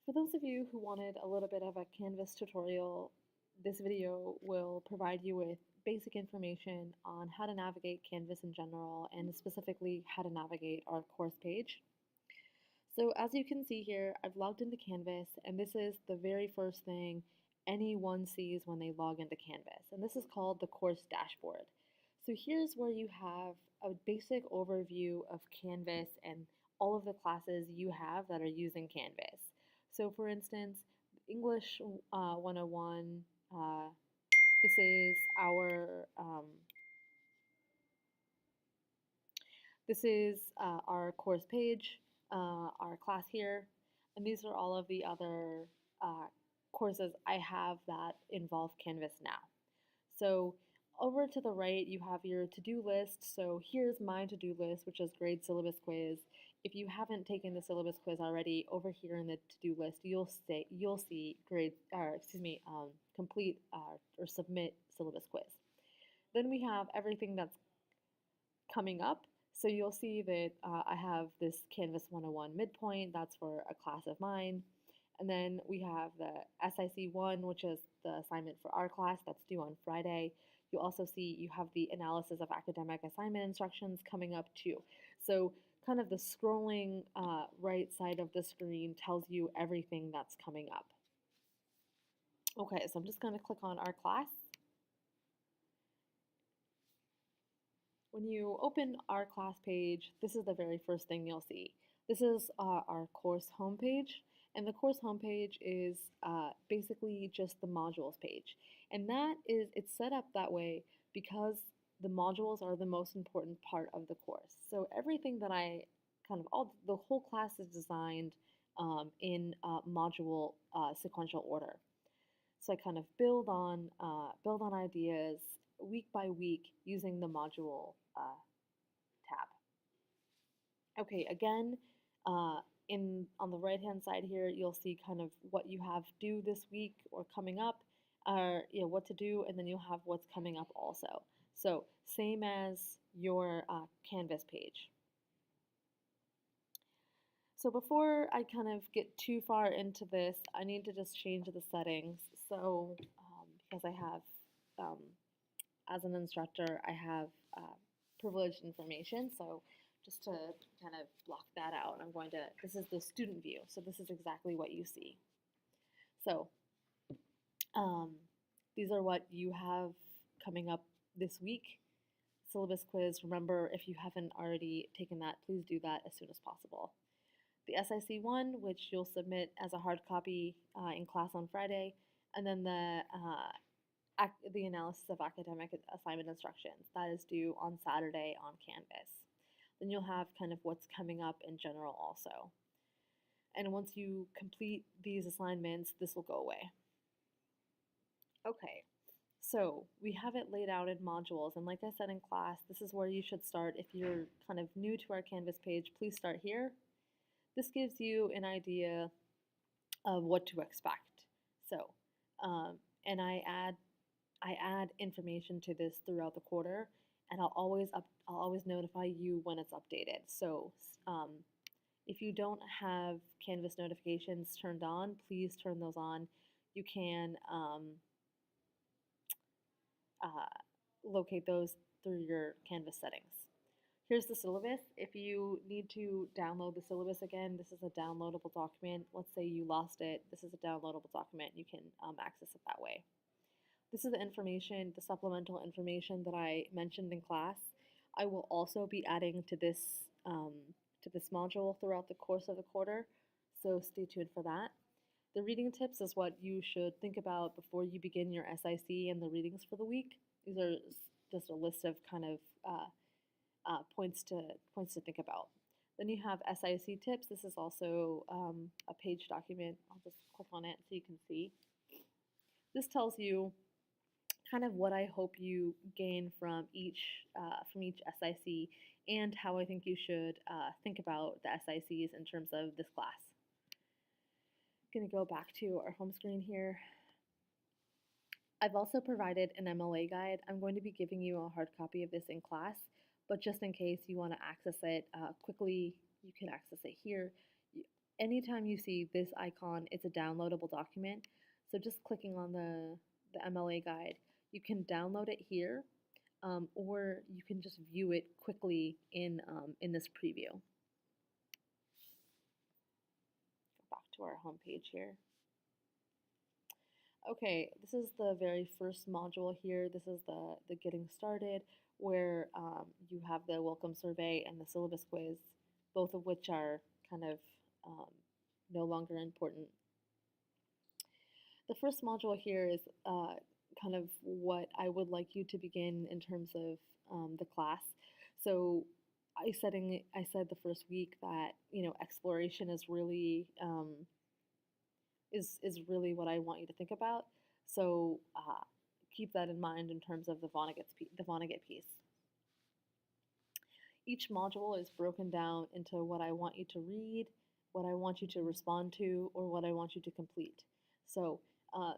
For those of you who wanted a little bit of a Canvas tutorial, this video will provide you with basic information on how to navigate Canvas in general and specifically how to navigate our course page. So as you can see here, I've logged into Canvas and this is the very first thing anyone sees when they log into Canvas, and this is called the course dashboard. So here's where you have a basic overview of Canvas and all of the classes you have that are using Canvas. So for instance, English 101, this is our course page, our class here, and these are all of the other courses I have that involve Canvas now. So over to the right, you have your to-do list. So here's my to-do list, which is grade syllabus quiz. If you haven't taken the syllabus quiz already, over here in the to-do list, you'll see complete or submit syllabus quiz. Then we have everything that's coming up. So you'll see that I have this Canvas 101 midpoint. That's for a class of mine. And then we have the SIC 1, which is the assignment for our class that's due on Friday. You'll also see you have the analysis of academic assignment instructions coming up too. So kind of the scrolling right side of the screen tells you everything that's coming up. Okay, so I'm just going to click on our class. When you open our class page, this is the very first thing you'll see. This is our course homepage, and the course homepage is basically just the modules page. And it's set up that way because the modules are the most important part of the course. So everything that the whole class is designed in module sequential order. So I kind of build on ideas week by week using the module tab. Okay, again, on the right hand side here, you'll see kind of what you have due this week or coming up, or what to do, and then you'll have what's coming up also. So same as your Canvas page. So before I kind of get too far into this, I need to just change the settings. So because I have as an instructor, I have privileged information. So just to kind of block that out, this is the student view. So this is exactly what you see. So these are what you have coming up this week. Syllabus quiz, remember, if you haven't already taken that, please do that as soon as possible. The SIC 1, which you'll submit as a hard copy in class on Friday, and then the analysis of academic assignment instructions. That is due on Saturday on Canvas. Then you'll have kind of what's coming up in general also. And once you complete these assignments, this will go away. Okay, so we have it laid out in modules, and like I said in class, this is where you should start. If you're kind of new to our Canvas page, please start here. This gives you an idea of what to expect. So, and I add information to this throughout the quarter, and I'll always notify you when it's updated. So if you don't have Canvas notifications turned on, please turn those on. You can locate those through your Canvas settings. Here's the syllabus. If you need to download the syllabus again, this is a downloadable document. Let's say you lost it. This is a downloadable document. You can access it that way. This is the information, the supplemental information that I mentioned in class. I will also be adding to this module throughout the course of the quarter, so stay tuned for that. The reading tips is what you should think about before you begin your SIC and the readings for the week. These are just a list of kind of points to think about. Then you have SIC tips. This is also a page document. I'll just click on it so you can see. This tells you kind of what I hope you gain from each SIC and how I think you should think about the SICs in terms of this class. I'm going to go back to our home screen here. I've also provided an MLA guide. I'm going to be giving you a hard copy of this in class, but just in case you want to access it quickly, you can access it here. anytime you see this icon, it's a downloadable document. So just clicking on the MLA guide, you can download it here, or you can just view it quickly in this preview. Go back to our home page here. Okay, this is the very first module here. This is the getting started, where you have the welcome survey and the syllabus quiz, both of which are kind of um, no longer important. The first module here is kind of what I would like you to begin in terms of the class. So I said the first week that exploration is really is really what I want you to think about. So keep that in mind in terms of the Vonnegut piece. Each module is broken down into what I want you to read, what I want you to respond to, or what I want you to complete. So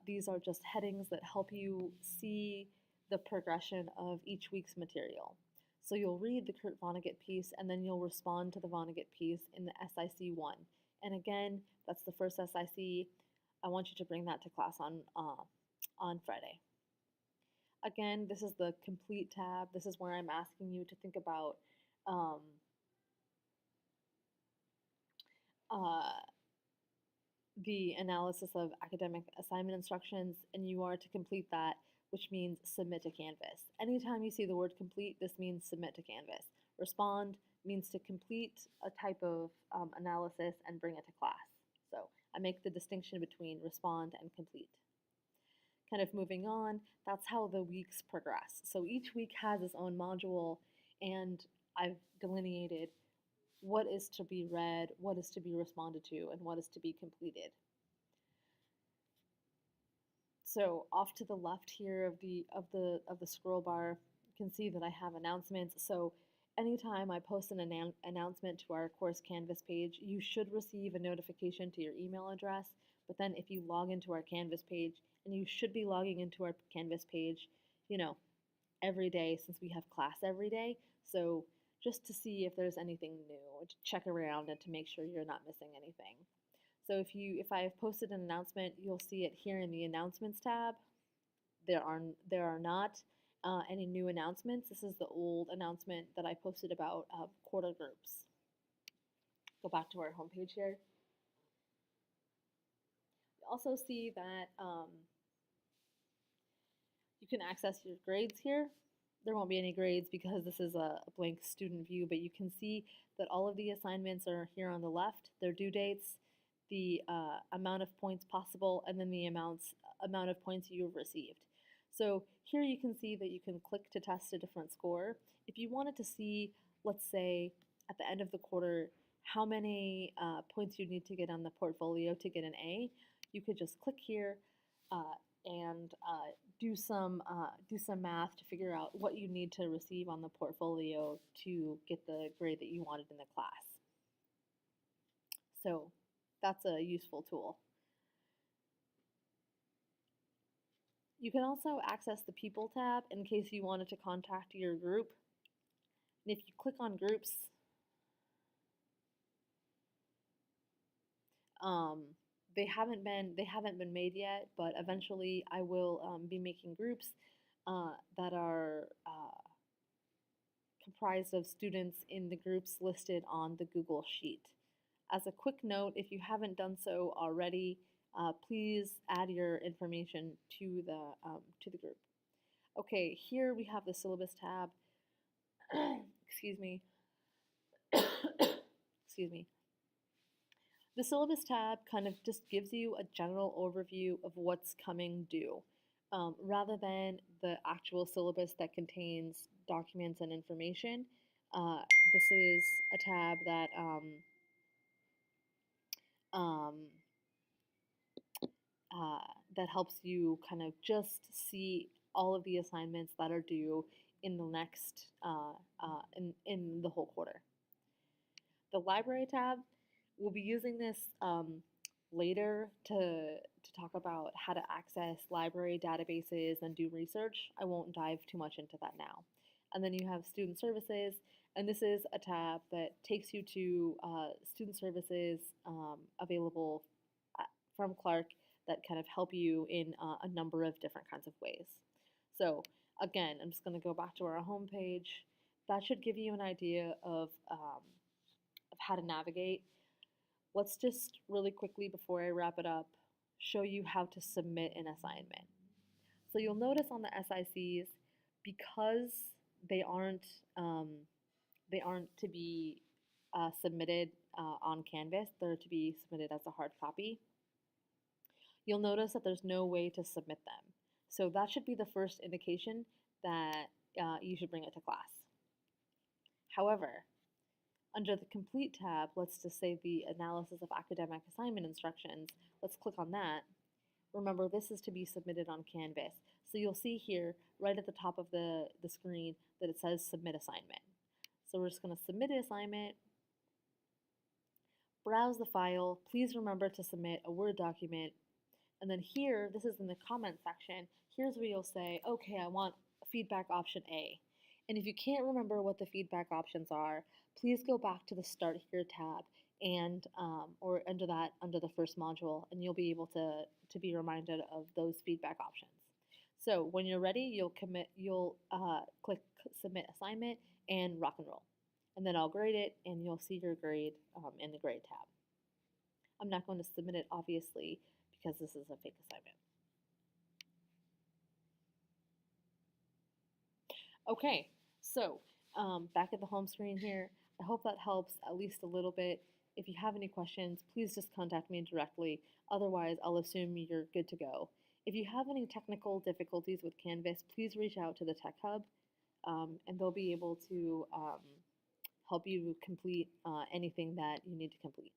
these are just headings that help you see the progression of each week's material. So you'll read the Kurt Vonnegut piece, and then you'll respond to the Vonnegut piece in the SIC 1. And again, that's the first SIC. I want you to bring that to class on Friday. Again, this is the complete tab. This is where I'm asking you to think about the analysis of academic assignment instructions, and you are to complete that, which means submit to Canvas. Anytime you see the word complete, this means submit to Canvas. Respond means to complete a type of analysis and bring it to class. So I make the distinction between respond and complete. Kind of moving on, that's how the weeks progress. So each week has its own module, and I've delineated what is to be read, what is to be responded to, and what is to be completed. So off to the left here of the scroll bar, you can see that I have announcements. So anytime I post an announcement to our course Canvas page, you should receive a notification to your email address. But then if you log into our Canvas page, and you should be logging into our Canvas page, every day, since we have class every day. So just to see if there's anything new, to check around and to make sure you're not missing anything. So if I have posted an announcement, you'll see it here in the announcements tab. There are not any new announcements. This is the old announcement that I posted about quarter groups. Go back to our homepage here. You also see that you can access your grades here. There won't be any grades because this is a blank student view, but you can see that all of the assignments are here on the left, their due dates, the amount of points possible, and then the amount of points you've received. So here you can see that you can click to test a different score. If you wanted to see, let's say, at the end of the quarter, how many points you need to get on the portfolio to get an A, you could just click here and do some math to figure out what you need to receive on the portfolio to get the grade that you wanted in the class. So that's a useful tool. You can also access the People tab in case you wanted to contact your group. And if you click on Groups, they haven't been made yet, but eventually I will be making groups that are comprised of students in the groups listed on the Google Sheet. As a quick note, if you haven't done so already, please add your information to the group. Okay, here we have the Syllabus tab. Excuse me. Excuse me. The Syllabus tab kind of just gives you a general overview of what's coming due, rather than the actual syllabus that contains documents and information. This is a tab that that helps you kind of just see all of the assignments that are due in the next in the whole quarter. The Library tab, we'll be using this later to talk about how to access library databases and do research. I won't dive too much into that now. And then you have Student Services, And this is a tab that takes you to student services available from Clark that kind of help you in a number of different kinds of ways. So again, I'm just going to go back to our home page. That should give you an idea of how to navigate. Let's just really quickly, before I wrap it up, show you how to submit an assignment. So you'll notice on the SICs, because they aren't um, they aren't to be submitted on Canvas, they're to be submitted as a hard copy. You'll notice that there's no way to submit them. So that should be the first indication that you should bring it to class. However, under the Complete tab, let's just say the Analysis of Academic Assignment Instructions, let's click on that. Remember, this is to be submitted on Canvas. So you'll see here, right at the top of the screen, that it says Submit Assignment. So we're just going to submit an assignment, browse the file. Please remember to submit a Word document. And then here, this is in the comment section, here's where you'll say, okay, I want feedback option A. And if you can't remember what the feedback options are, please go back to the Start Here tab and or under the first module, and you'll be able to be reminded of those feedback options. So when you're ready, you'll click Submit Assignment and rock and roll. And then I'll grade it, and you'll see your grade in the Grade tab. I'm not going to submit it, obviously, because this is a fake assignment. Okay, so back at the home screen here, I hope that helps at least a little bit. If you have any questions, please just contact me directly. Otherwise, I'll assume you're good to go. If you have any technical difficulties with Canvas, please reach out to the Tech Hub, and they'll be able to help you complete anything that you need to complete.